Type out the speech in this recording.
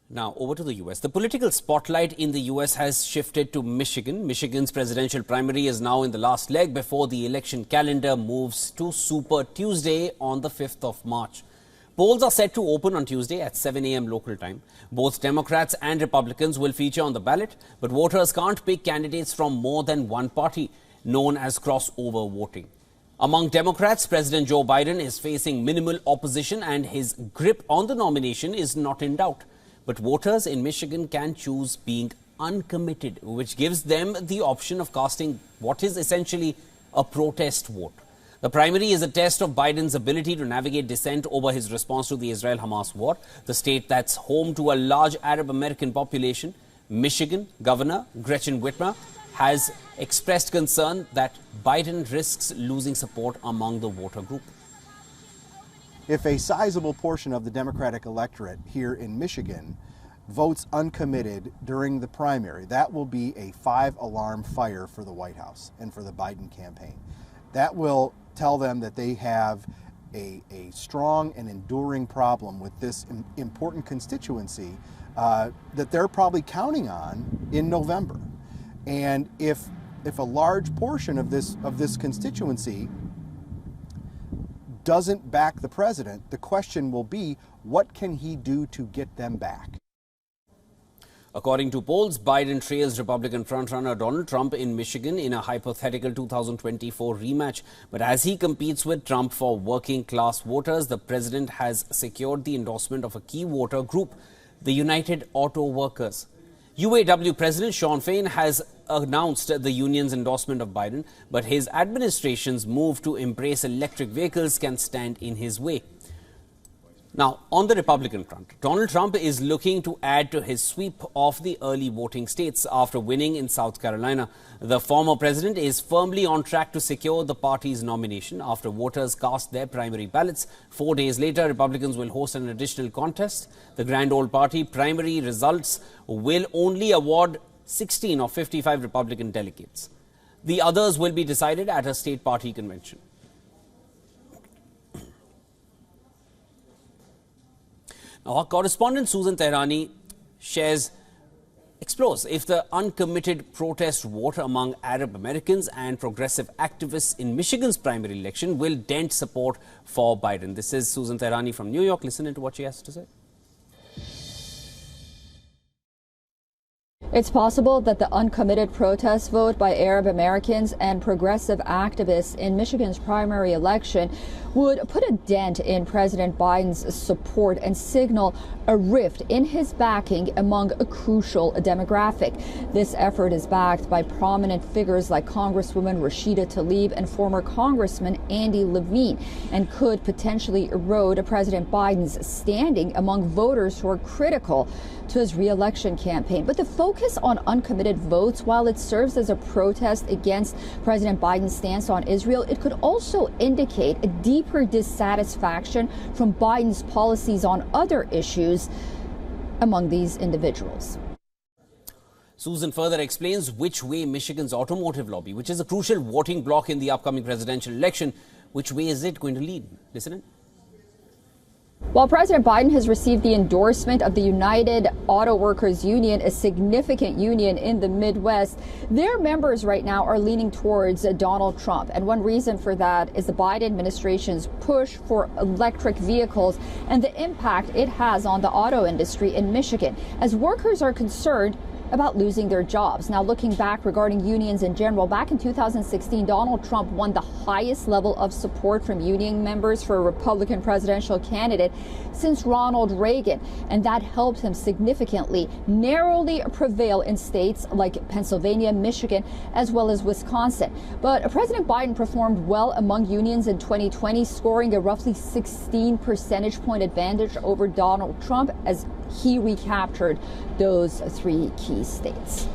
Now, over to the U.S. The political spotlight in the U.S. has shifted to Michigan. Michigan's presidential primary is now in the last leg before the election calendar moves to Super Tuesday on the 5th of March. Polls are set to open on Tuesday at 7 a.m. local time. Both Democrats and Republicans will feature on the ballot, but voters can't pick candidates from more than one party, known as crossover voting. Among Democrats, President Joe Biden is facing minimal opposition and his grip on the nomination is not in doubt. But voters in Michigan can choose being uncommitted, which gives them the option of casting what is essentially a protest vote. The primary is a test of Biden's ability to navigate dissent over his response to the Israel-Hamas war. The state that's home to a large Arab American population, Michigan Governor Gretchen Whitmer, has expressed concern that Biden risks losing support among the voter group. If a sizable portion of the Democratic electorate here in Michigan votes uncommitted during the primary, that will be a 5-alarm fire for the White House and for the Biden campaign. That will tell them that they have a strong and enduring problem with this important constituency that they're probably counting on in November. And if a large portion of this constituency doesn't back the president, the question will be, what can he do to get them back? According to polls, Biden trails Republican frontrunner Donald Trump in Michigan in a hypothetical 2024 rematch. But as he competes with Trump for working-class voters, the president has secured the endorsement of a key voter group, the United Auto Workers. UAW President Shawn Fain has announced the union's endorsement of Biden, but his administration's move to embrace electric vehicles can stand in his way. Now, on the Republican front, Donald Trump is looking to add to his sweep of the early voting states after winning in South Carolina. The former president is firmly on track to secure the party's nomination after voters cast their primary ballots. 4 days later, Republicans will host an additional contest. The Grand Old Party primary results will only award 16 of 55 Republican delegates. The others will be decided at a state party convention. Our correspondent Susan Tehrani explores if the uncommitted protest vote among Arab Americans and progressive activists in Michigan's primary election will dent support for Biden. This is Susan Tehrani from New York. Listen to what she has to say. It's possible that the uncommitted protest vote by Arab Americans and progressive activists in Michigan's primary election would put a dent in President Biden's support and signal a rift in his backing among a crucial demographic. This effort is backed by prominent figures like Congresswoman Rashida Tlaib and former Congressman Andy Levine, and could potentially erode President Biden's standing among voters who are critical to his re-election campaign. But the focus on uncommitted votes, while it serves as a protest against President Biden's stance on Israel, it could also indicate a deeper dissatisfaction from Biden's policies on other issues among these individuals. Susan further explains which way Michigan's automotive lobby, which is a crucial voting bloc in the upcoming presidential election, which way is it going to lead? Listen in. While President Biden has received the endorsement of the United Auto Workers Union, a significant union in the Midwest, their members right now are leaning towards Donald Trump. And one reason for that is the Biden administration's push for electric vehicles and the impact it has on the auto industry in Michigan, as workers are concerned about losing their jobs. Now, looking back regarding unions in general, back in 2016, Donald Trump won the highest level of support from union members for a Republican presidential candidate since Ronald Reagan, and that helped him significantly narrowly prevail in states like Pennsylvania, Michigan, as well as Wisconsin. But President Biden performed well among unions in 2020, scoring a roughly 16 percentage point advantage over Donald Trump as he recaptured those 3 key states.